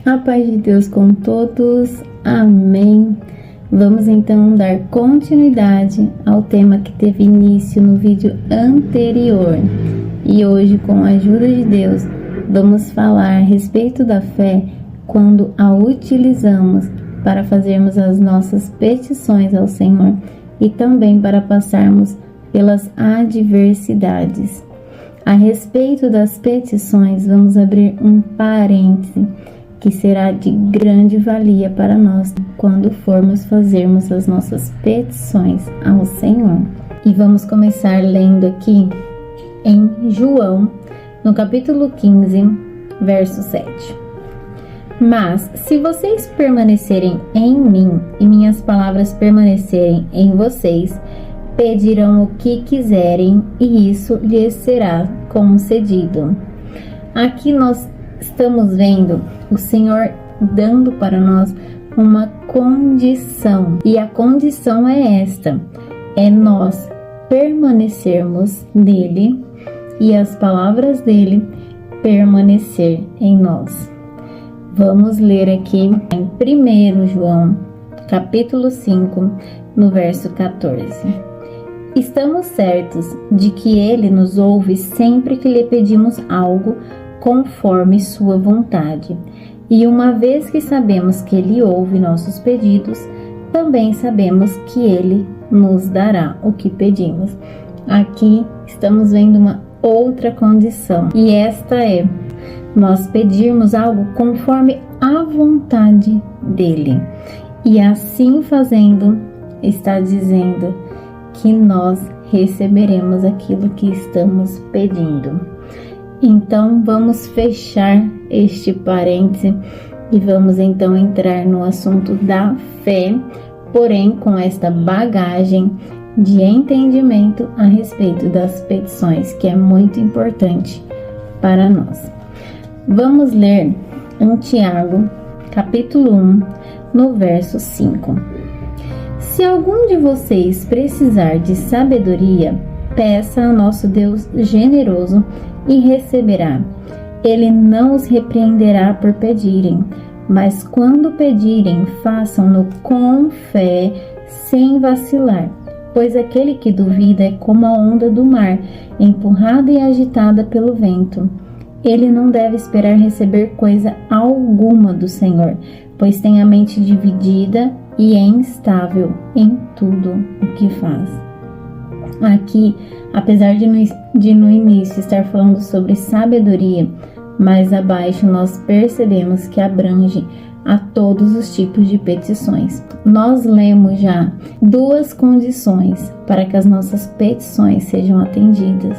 A paz de Deus com todos, amém. Vamos então dar continuidade ao tema que teve início no vídeo anterior. E hoje, com a ajuda de Deus, vamos falar a respeito da fé quando a utilizamos para fazermos as nossas petições ao Senhor e também para passarmos pelas adversidades. A respeito das petições, vamos abrir um parêntese que será de grande valia para nós quando formos fazermos as nossas petições ao Senhor. E vamos começar lendo aqui em João, no capítulo 15, verso 7. Mas, se vocês permanecerem em mim e minhas palavras permanecerem em vocês, pedirão o que quiserem e isso lhes será concedido. Aqui nós estamos vendo o Senhor dando para nós uma condição, e a condição é esta: é nós permanecermos nele e as palavras dele permanecer em nós. Vamos ler aqui em 1 João, capítulo 5, no verso 14. Estamos certos de que ele nos ouve sempre que lhe pedimos algo conforme sua vontade. E uma vez que sabemos que ele ouve nossos pedidos, também sabemos que ele nos dará o que pedimos. Aqui estamos vendo uma outra condição, e esta é nós pedirmos algo conforme a vontade dele. E assim fazendo, está dizendo que nós receberemos aquilo que estamos pedindo. Então vamos fechar este parêntese e vamos então entrar no assunto da fé, porém com esta bagagem de entendimento a respeito das petições, que é muito importante para nós. Vamos ler em Tiago, capítulo 1, no verso 5. Se algum de vocês precisar de sabedoria, peça ao nosso Deus generoso e receberá. Ele não os repreenderá por pedirem, mas quando pedirem, façam-no com fé, sem vacilar. Pois aquele que duvida é como a onda do mar, empurrada e agitada pelo vento. Ele não deve esperar receber coisa alguma do Senhor, pois tem a mente dividida e é instável em tudo o que faz. Aqui, apesar de no início estar falando sobre sabedoria, mais abaixo nós percebemos que abrange a todos os tipos de petições. Nós lemos já duas condições para que as nossas petições sejam atendidas,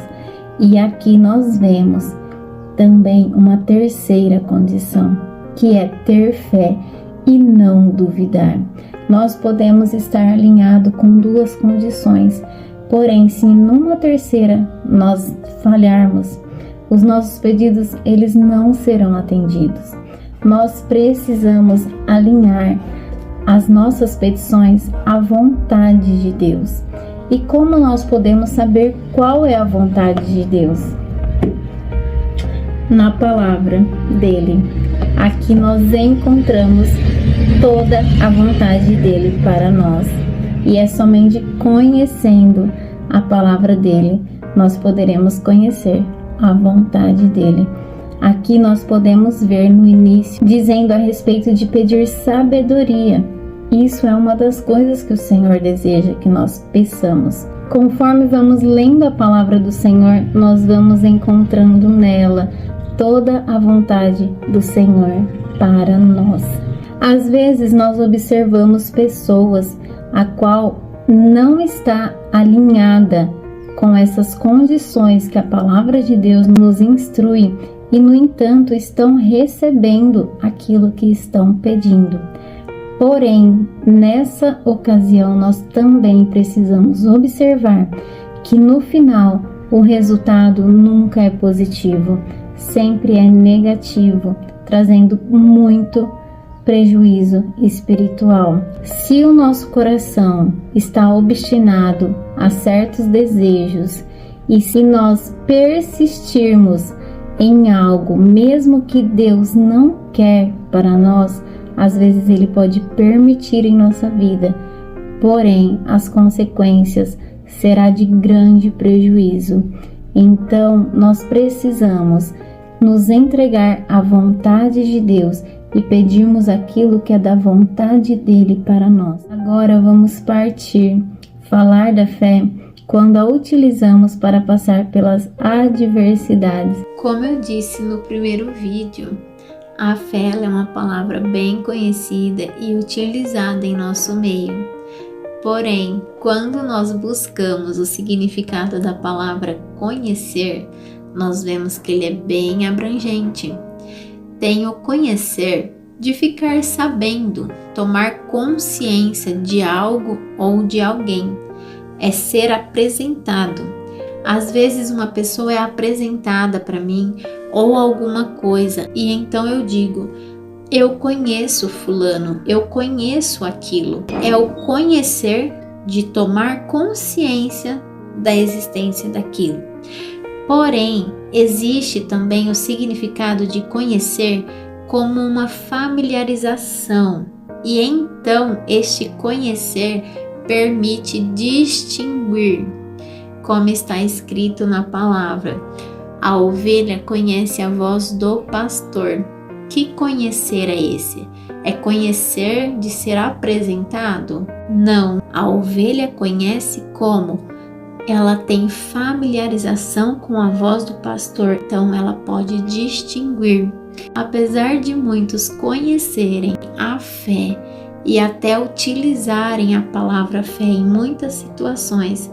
e aqui nós vemos também uma terceira condição, que é ter fé e não duvidar. Nós podemos estar alinhados com duas condições, porém, se numa terceira nós falharmos, os nossos pedidos eles não serão atendidos. Nós precisamos alinhar as nossas petições à vontade de Deus. E como nós podemos saber qual é a vontade de Deus? Na palavra dele. Aqui nós encontramos toda a vontade dele para nós. E é somente conhecendo a palavra dele nós poderemos conhecer a vontade dele. Aqui nós podemos ver no início dizendo a respeito de pedir sabedoria. Isso é uma das coisas que o Senhor deseja que nós peçamos. Conforme vamos lendo a palavra do Senhor, nós vamos encontrando nela toda a vontade do Senhor para nós. Às vezes nós observamos pessoas a qual não está alinhada com essas condições que a palavra de Deus nos instrui e, no entanto, estão recebendo aquilo que estão pedindo. Porém, nessa ocasião, nós também precisamos observar que no final o resultado nunca é positivo, sempre é negativo, trazendo muito prejuízo espiritual. Se o nosso coração está obstinado a certos desejos e se nós persistirmos em algo, mesmo que Deus não quer para nós, às vezes Ele pode permitir em nossa vida, porém as consequências será de grande prejuízo. Então nós precisamos nos entregar à vontade de Deus e pedirmos aquilo que é da vontade dele para nós. Agora vamos falar da fé quando a utilizamos para passar pelas adversidades. Como eu disse no primeiro vídeo, a fé é uma palavra bem conhecida e utilizada em nosso meio. Porém, quando nós buscamos o significado da palavra conhecer, nós vemos que ele é bem abrangente. Tem o conhecer de ficar sabendo, tomar consciência de algo ou de alguém. É ser apresentado. Às vezes uma pessoa é apresentada para mim ou alguma coisa e então eu digo, eu conheço fulano, eu conheço aquilo. É o conhecer de tomar consciência da existência daquilo. Porém, existe também o significado de conhecer como uma familiarização, e então este conhecer permite distinguir, como está escrito na palavra: a ovelha conhece a voz do pastor. Que conhecer é esse? É conhecer de ser apresentado? Não, a ovelha conhece como? Ela tem familiarização com a voz do pastor, então ela pode distinguir. Apesar de muitos conhecerem a fé e até utilizarem a palavra fé em muitas situações,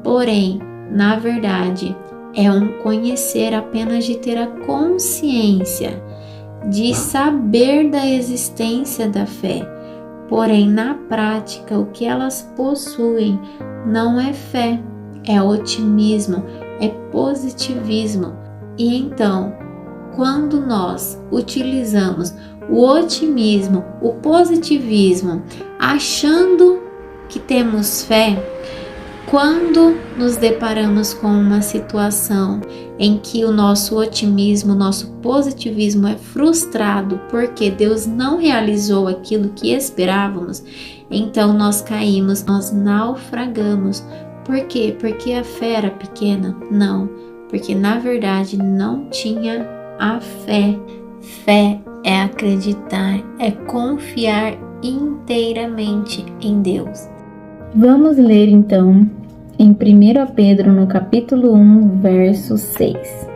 porém, na verdade, é um conhecer apenas de ter a consciência, de saber da existência da fé. Porém, na prática, o que elas possuem não é fé, é otimismo, é positivismo. E então, quando nós utilizamos o otimismo, o positivismo, achando que temos fé, quando nos deparamos com uma situação em que o nosso otimismo, o nosso positivismo é frustrado porque Deus não realizou aquilo que esperávamos, então nós caímos, nós naufragamos. Por quê? Porque a fé era pequena? Não, porque na verdade não tinha a fé. Fé é acreditar, é confiar inteiramente em Deus. Vamos ler então em 1 Pedro no capítulo 1, verso 6.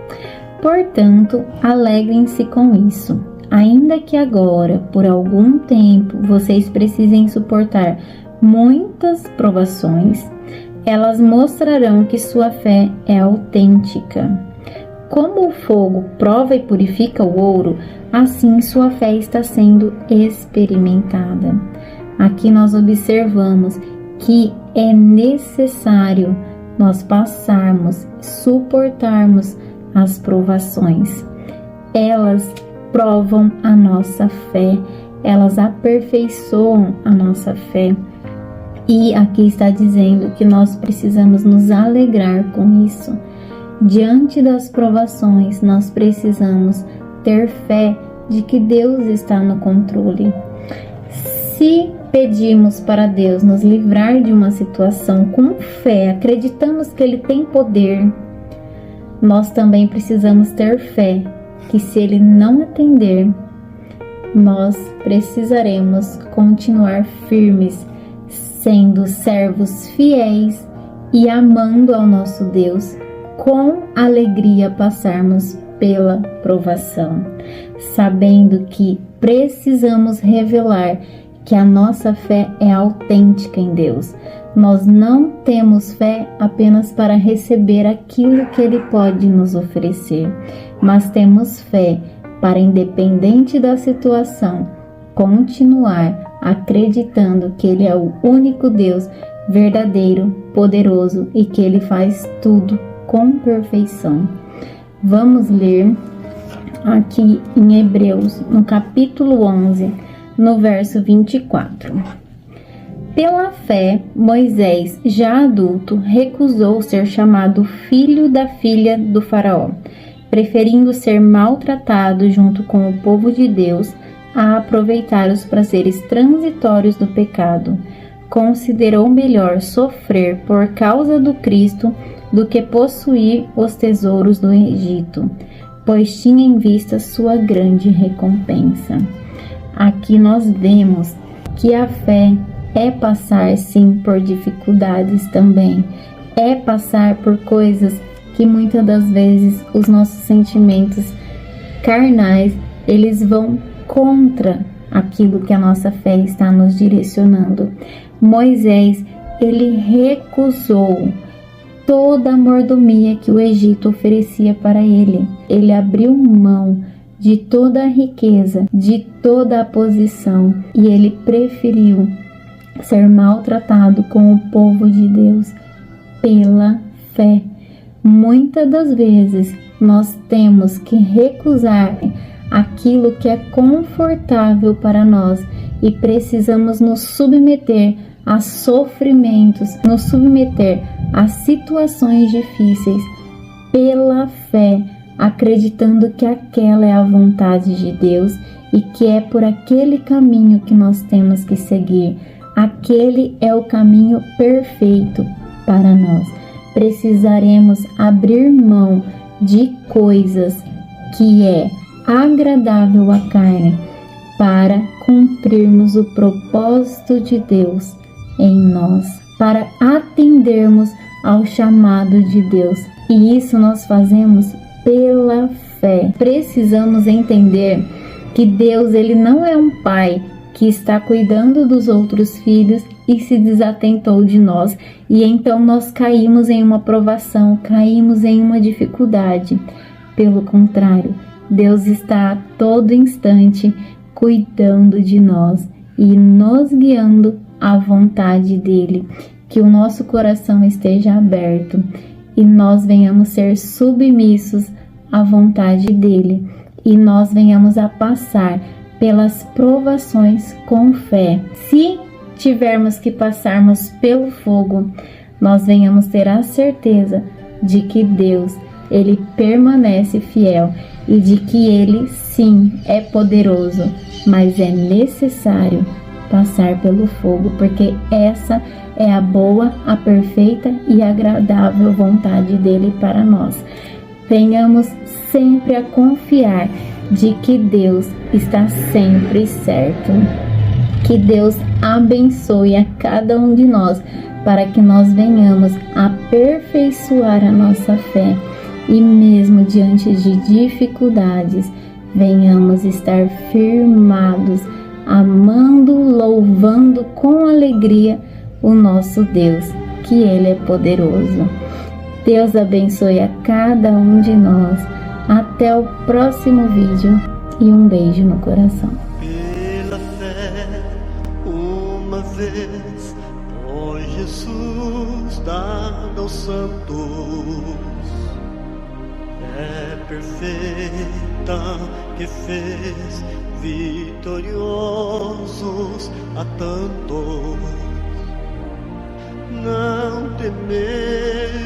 Portanto, alegrem-se com isso, ainda que agora, por algum tempo, vocês precisem suportar muitas provações, elas mostrarão que sua fé é autêntica. Como o fogo prova e purifica o ouro, assim sua fé está sendo experimentada. Aqui nós observamos que é necessário nós passarmos, suportarmos as provações. Elas provam a nossa fé, elas aperfeiçoam a nossa fé. E aqui está dizendo que nós precisamos nos alegrar com isso. Diante das provações, nós precisamos ter fé de que Deus está no controle. Se pedimos para Deus nos livrar de uma situação com fé, acreditamos que Ele tem poder, nós também precisamos ter fé que se Ele não atender, nós precisaremos continuar firmes, sendo servos fiéis e amando ao nosso Deus, com alegria passarmos pela provação, sabendo que precisamos revelar que a nossa fé é autêntica em Deus. Nós não temos fé apenas para receber aquilo que Ele pode nos oferecer, mas temos fé para, independente da situação, continuar acreditando que Ele é o único Deus verdadeiro, poderoso e que Ele faz tudo com perfeição. Vamos ler aqui em Hebreus, no capítulo 11, no verso 24. Pela fé, Moisés, já adulto, recusou ser chamado filho da filha do faraó, preferindo ser maltratado junto com o povo de Deus a aproveitar os prazeres transitórios do pecado. Considerou melhor sofrer por causa do Cristo do que possuir os tesouros do Egito, pois tinha em vista sua grande recompensa. Aqui nós vemos que a fé é passar sim por dificuldades também, é passar por coisas que muitas das vezes os nossos sentimentos carnais, eles vão contra aquilo que a nossa fé está nos direcionando. Moisés, ele recusou toda a mordomia que o Egito oferecia para ele. Ele abriu mão de toda a riqueza, de toda a posição, e ele preferiu ser maltratado com o povo de Deus pela fé. Muitas das vezes nós temos que recusar aquilo que é confortável para nós e precisamos nos submeter a sofrimentos, nos submeter a situações difíceis pela fé, acreditando que aquela é a vontade de Deus e que é por aquele caminho que nós temos que seguir. Aquele é o caminho perfeito para nós. Precisaremos abrir mão de coisas que é agradável à carne para cumprirmos o propósito de Deus em nós, para atendermos ao chamado de Deus. E isso nós fazemos pela fé. Precisamos entender que Deus, ele não é um pai que está cuidando dos outros filhos e se desatentou de nós, e então nós caímos em uma provação, caímos em uma dificuldade. Pelo contrário, Deus está a todo instante cuidando de nós e nos guiando à vontade dele. Que o nosso coração esteja aberto e nós venhamos ser submissos à vontade dele e nós venhamos a passar pelas provações com fé. Se tivermos que passarmos pelo fogo, nós venhamos ter a certeza de que Deus, ele permanece fiel e de que ele sim é poderoso, mas é necessário passar pelo fogo, porque essa é a boa, a perfeita e agradável vontade dele para nós. Venhamos sempre a confiar de que Deus está sempre certo. Que Deus abençoe a cada um de nós, para que nós venhamos aperfeiçoar a nossa fé e mesmo diante de dificuldades, venhamos estar firmados, amando, louvando com alegria o nosso Deus, que Ele é poderoso. Deus abençoe a cada um de nós. Até o próximo vídeo e um beijo no coração. Pela fé, uma vez, foi Jesus dado aos santos. É perfeita que fez vitoriosos a tantos. Não temer